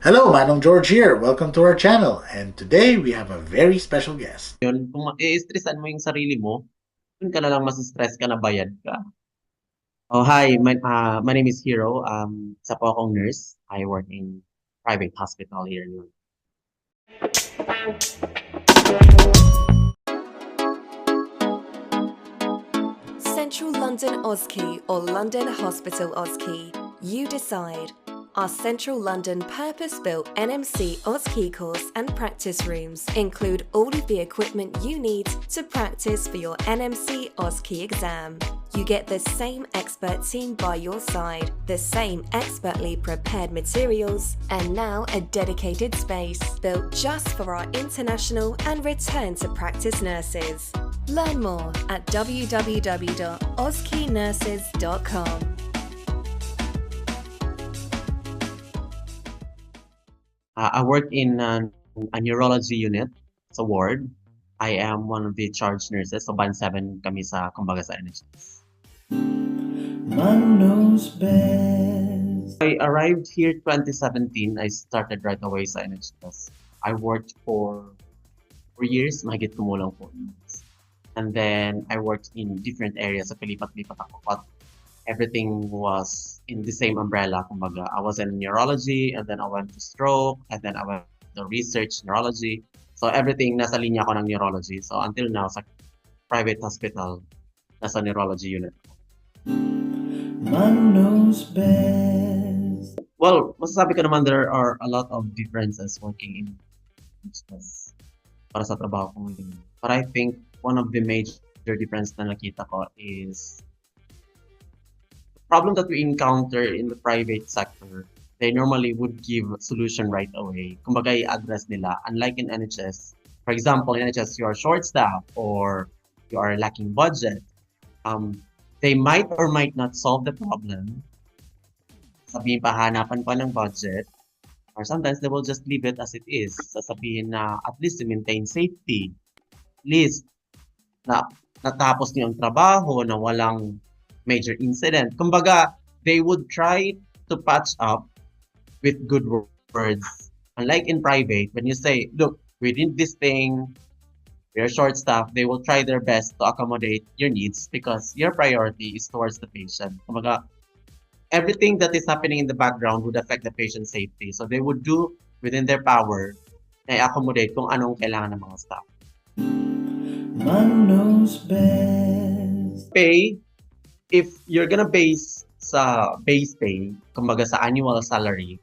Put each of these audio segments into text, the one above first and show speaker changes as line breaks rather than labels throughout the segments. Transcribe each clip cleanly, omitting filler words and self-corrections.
Hello, Manong George here. Welcome to our channel. And today we have a very special guest.
Yun, kung i-stressan mo yung sarili mo, dun ka na lang mas-stress ka na bayad ka. Oh, hi, my name is Hero. Isa po akong nurse. I work in private hospital here in London.
Central London OSCE or London Hospital OSCE. You decide. Our Central London purpose-built NMC OSCE course and practice rooms include all of the equipment you need to practice for your NMC OSCE exam. You get the same expert team by your side, the same expertly prepared materials, and now a dedicated space built just for our international and return to practice nurses. Learn more at www.oscenurses.com.
I work in a neurology unit. It's a ward. I am one of the charge nurses. So, band 7 kami kumbaga sa NHS.
Manong knows best.
I arrived here 2017. I started right away sa NHS. I worked for 4 years, mahigit kumulang 4 years. And then I worked in different areas. Sa pilipat-lipat ako. But everything was in the same umbrella. Kumbaga, I was in neurology, and then I went to stroke, and then I went to research neurology. So everything nasa linya ko ng neurology. So until now, sa private hospital, nasa neurology unit.
Manong knows best.
Well, masasabi ko naman there are a lot of differences working in business para sa trabaho ko ngayon. But I think one of the major difference na nakita ko is the problem that we encounter in the private sector. They normally would give solution right away. Kumbaga, i-address nila. Unlike in NHS, for example, in NHS, you are short staff or you are lacking budget. They might or might not solve the problem. Sabihin pa, hanapan pa ng budget. Or sometimes they will just leave it as it is. Sasabihin na at least to maintain safety. At least na natapos niyo ang trabaho na walang major incident. Kumbaga, they would try to patch up with good words. Unlike in private, when you say, look, we need this thing, we are short staffed, they will try their best to accommodate your needs because your priority is towards the patient. Kumbaga, everything that is happening in the background would affect the patient's safety. So they would do within their power na i-accommodate kung anong kailangan ng mga staff.
Manong knows best.
Pay, if you're gonna base sa base pay, kumbaga sa annual salary,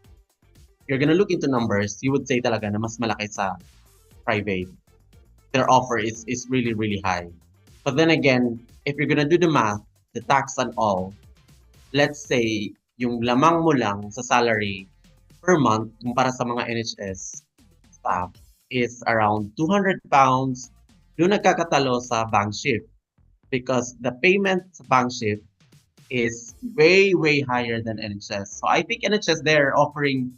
you're gonna look into numbers, you would say talaga na mas malaki sa private. Their offer is really, really high. But then again, if you're gonna do the math, the tax and all, let's say, yung lamang mo lang sa salary per month kumpara sa mga NHS staff is around £200, doon nagkakatalo sa bank shift. Because the payment sa bank shift is way, way higher than NHS. So I think NHS, they're offering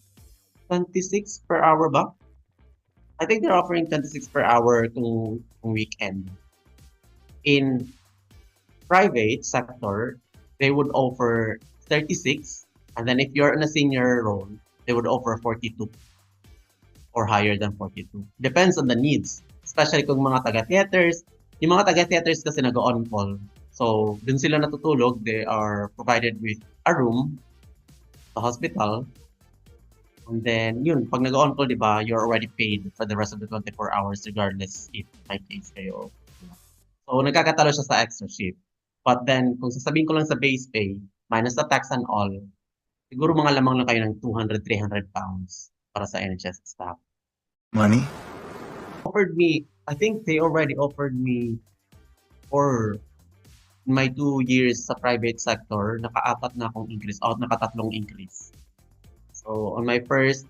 26 per hour ba? I think they're offering 26 per hour kung weekend. In private sector, they would offer 36. And then if you're in a senior role, they would offer 42 or higher than 42. Depends on the needs. Especially kung mga taga-theaters. Yung mga taga-theaters kasi nag-on call. So, dun sila natutulog. They are provided with a room sa hospital. And then, yun, pag nag-on call, di ba, you're already paid for the rest of the 24 hours regardless if may case kayo. So, nagkakatalo siya sa extra shift. But then, kung sasabihin ko lang sa base pay, minus the tax and all, siguro mga lamang lang kayo ng 200, 300 pounds para sa NHS staff.
Money?
Offered me, I think they already offered me for my 2 years sa private sector, naka-apat na akong increase, nakatatlong increase. So, on my first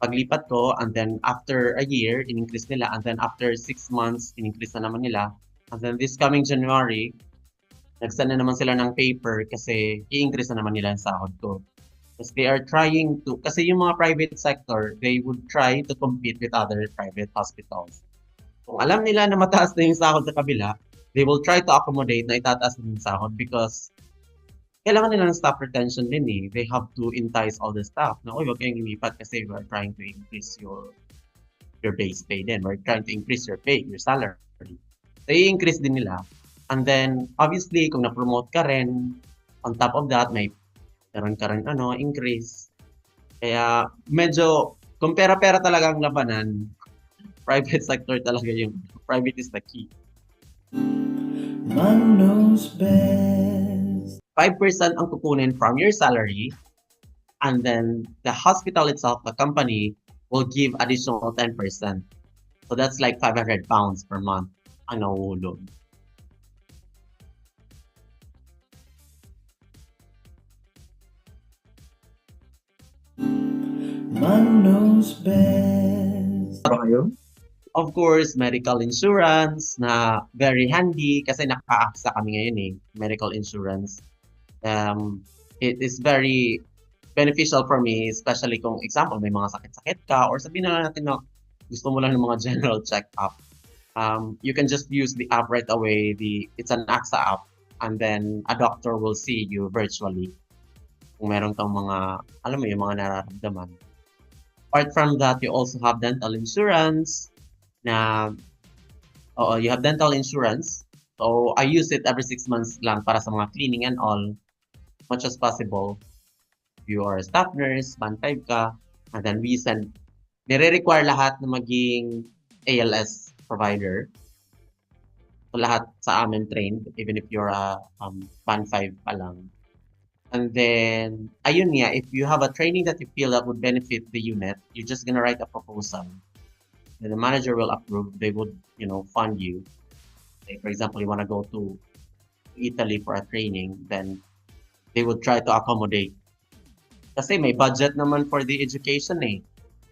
paglipat ko, and then after a year, in-increase nila, and then after 6 months, in-increase na naman nila. And then this coming January, nagsend na naman sila ng paper kasi i-increase na naman nila ang sahod ko. Because they are trying to, kasi yung mga private sector, they would try to compete with other private hospitals. Kung alam nila na mataas na yung sahod sa kabila, they will try to accommodate na itataas na yung sahod because kailangan nila ng staff retention din eh. They have to entice all the staff na, "Uy, wag kayong lumipat kasi we're trying to increase your base pay din. We're trying to increase your pay, your salary." So, i-increase din nila. And then, obviously, kung na-promote ka rin, on top of that, meron ka rin increase. Kaya medyo, kung pera-pera talaga ang labanan, private sector talaga yung, private is the key.
Manong knows best.
5% ang kukunin from your salary, and then the hospital itself, the company, will give additional 10%. So that's like 500 pounds per month ang nahuhulog.
Manong knows best.
Of course, medical insurance na very handy kasi naka-AXA kami ngayon eh, medical insurance. It is very beneficial for me, especially kung example, may mga sakit-sakit ka or sabihin na natin na gusto mo lang ng mga general check-up. You can just use the app right away. It's an AXA app, and then a doctor will see you virtually kung meron kang mga, alam mo yung mga nararamdaman. Apart from that, you also have dental insurance na, you have dental insurance. So, I use it every 6 months lang para sa mga cleaning and all, much as possible. If you are a staff nurse, band 5 ka, and then nire-require lahat na maging ALS provider. So, lahat sa amin trained, even if you're a band 5 pa lang. And then, ayun nga, if you have a training that you feel that would benefit the unit, you're just gonna write a proposal. Then the manager will approve. They would, fund you. Say, for example, you want to go to Italy for a training, then they would try to accommodate. Kasi may budget naman for the education eh.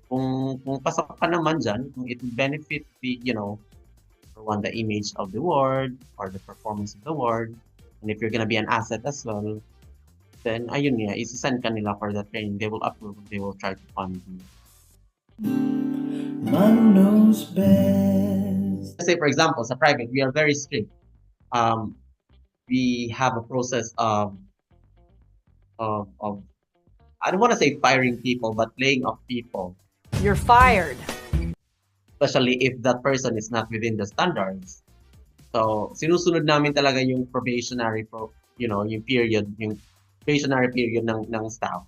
Kung pasok ka naman dyan, kung it would benefit the, for one, the image of the ward or the performance of the ward, and if you're gonna be an asset as well, then ayun nga, isasend ka nila for the training. They will approve. They will try to fund you.
Manong knows best.
Say, for example, sa private, we are very strict. We have a process of I don't want to say firing people, but laying off people.
You're fired.
Especially if that person is not within the standards. So, sinusunod namin talaga yung probationary yung period, yung probationary period ng staff.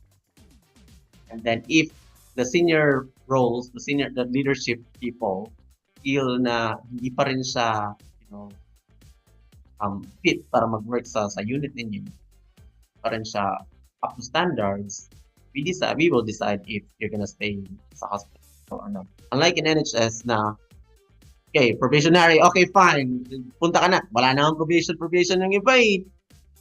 And then if the senior roles, the leadership people feel na hindi pa rin siya, fit para mag-work sa unit ninyo, pa rin siya up to standards, we will decide if you're gonna stay sa hospital or not. Unlike in NHS na, okay, probationary, okay, fine, punta ka na, wala na ang probation ng iba eh.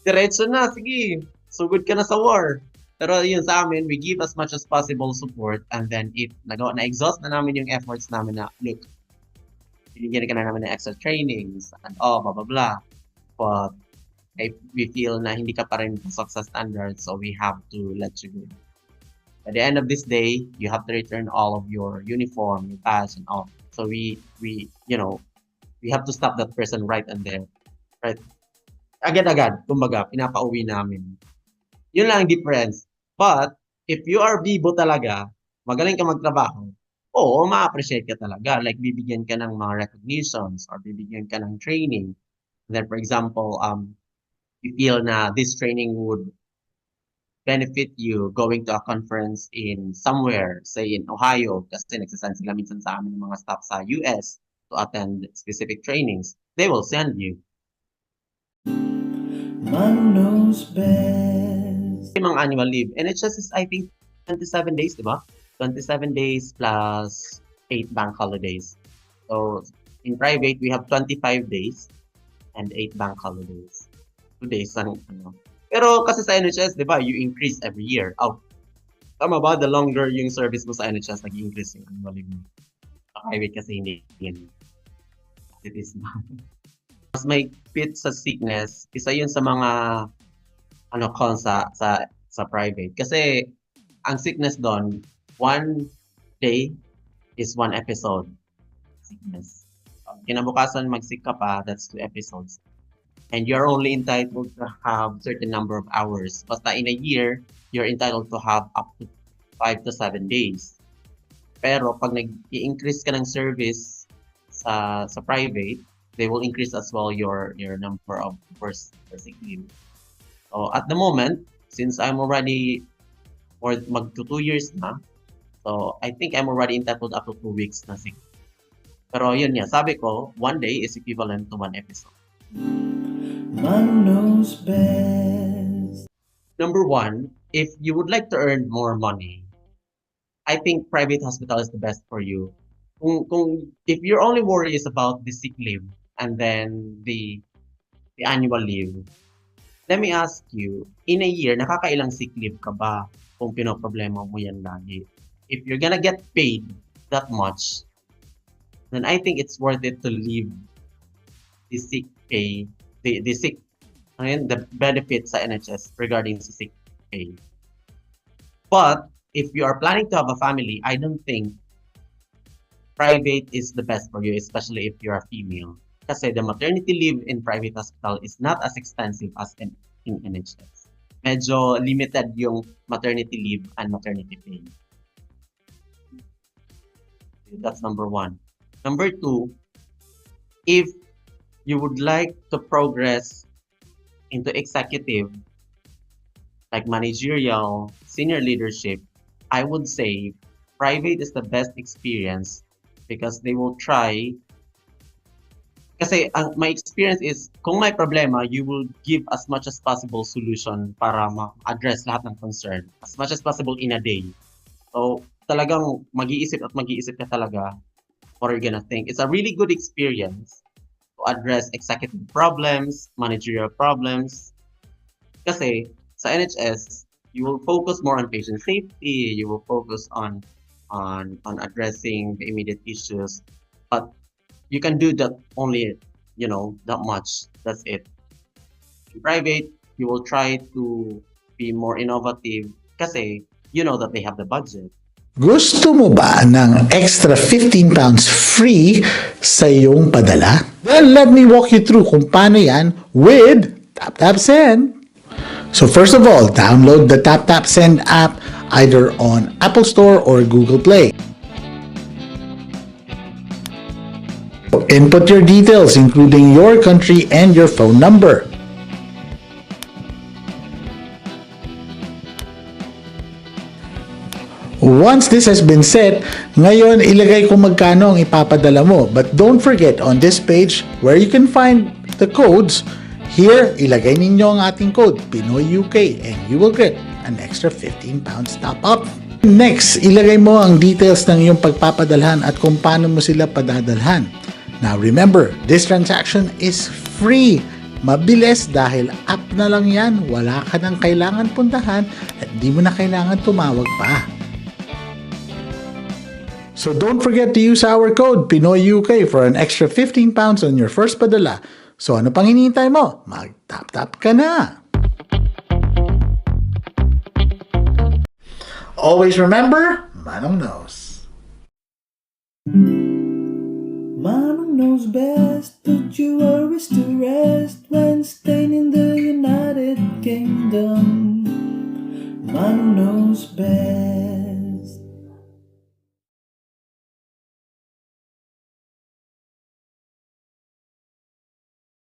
Diretso na, sige, sugod ka na sa war. Pero yun sa amin, we give as much as possible support, and then if na-exhaust na namin yung efforts namin na, look, binigyan ka na namin ng extra trainings, and blah, blah, blah. But if we feel na hindi ka pa rin pasok sa standards, so we have to let you go. At the end of this day, you have to return all of your uniform, your badge, and all. So we have to stop that person right and there. Right? Agad-agad, kumbaga, pinapauwi namin. Yun lang ang difference. But, if you are bibo talaga, magaling ka magtrabaho, oo, ma-appreciate ka talaga. Like, bibigyan ka ng mga recognitions or bibigyan ka ng training. And then, for example, you feel na this training would benefit you going to a conference in somewhere, say in Ohio, kasi nagsasend sila minsan sa amin ng mga staff sa US to attend specific trainings. They will send you.
Manong knows best.
Yung mga annual leave. NHS is, I think, 27 days, di ba? 27 days plus 8 bank holidays. So, in private, we have 25 days and 8 bank holidays. 2 days ang Pero kasi sa NHS, di ba, you increase every year. Tama ba? The longer yung service mo sa NHS, nag-increase yung annual leave mo. Sa private kasi hindi yan. It is not. Mas may fit sa sickness, isa yun sa mga cons sa private. Kasi ang sickness doon, 1 day is 1 episode sickness. Kinabukasan mag-sick ka pa, that's 2 episodes. and you're only entitled to have certain number of hours. Basta in a year, you're entitled to have up to 5 to 7 days. Pero pag nag-i-increase ka ng service sa private, they will increase as well your number of hours for sick leave. So at the moment, since I'm already or magto 2 years na, so I think I'm already entitled up to 2 weeks na sick. Pero yun nga, sabi ko, 1 day is equivalent to 1 episode.
Manong knows best.
Number 1, if you would like to earn more money, I think private hospital is the best for you. If your only worry is about the sick leave and then the annual leave, let me ask you, in a year, nakakailang sick leave ka ba kung pinoproblema mo yan lagi? If you're gonna get paid that much, then I think it's worth it to leave the sick pay, the sick, the benefits sa NHS regarding sa sick pay. But if you are planning to have a family, I don't think private is the best for you, especially if you're a female. Kasi the maternity leave in private hospital is not as expensive as in NHS. Medyo limited yung maternity leave and maternity pay. That's number 1. Number 2, if you would like to progress into executive, like managerial, senior leadership, I would say private is the best experience because they will try. Kasi my experience is, kung may problema, you will give as much as possible solution para ma-address lahat ng concern. As much as possible in a day. So, talagang mag-iisip ka talaga what you're gonna think. It's a really good experience to address executive problems, managerial problems. Kasi sa NHS, you will focus more on patient safety, you will focus on addressing the immediate issues, but you can do that only, that much. That's it. In private, you will try to be more innovative kasi you know that they have the budget.
Gusto mo ba ng extra 15 pounds free sa iyong padala? Then let me walk you through kung paano yan with Taptap Send. So first of all, download the Taptap Send app either on Apple Store or Google Play. Input your details including your country and your phone number. Once this has been set, ngayon ilagay kung magkano ang ipapadala mo. But don't forget, on this page where you can find the codes, here ilagay ninyo ang ating code, PINOYUK, and you will get an extra 15 pounds top up. Next, ilagay mo ang details ng iyong pagpapadalhan at kung paano mo sila padadalhan. Now remember, this transaction is free. Mabilis dahil app na lang yan, wala ka nang kailangan puntahan at di mo na kailangan tumawag pa. So don't forget to use our code PINOYUK for an extra 15 pounds on your first padala. So ano pang hinihintay mo? Mag-tap-tap ka na! Always remember, Manong knows.
Manong knows best. Put your worries to rest when staying in the United Kingdom. Manong knows best.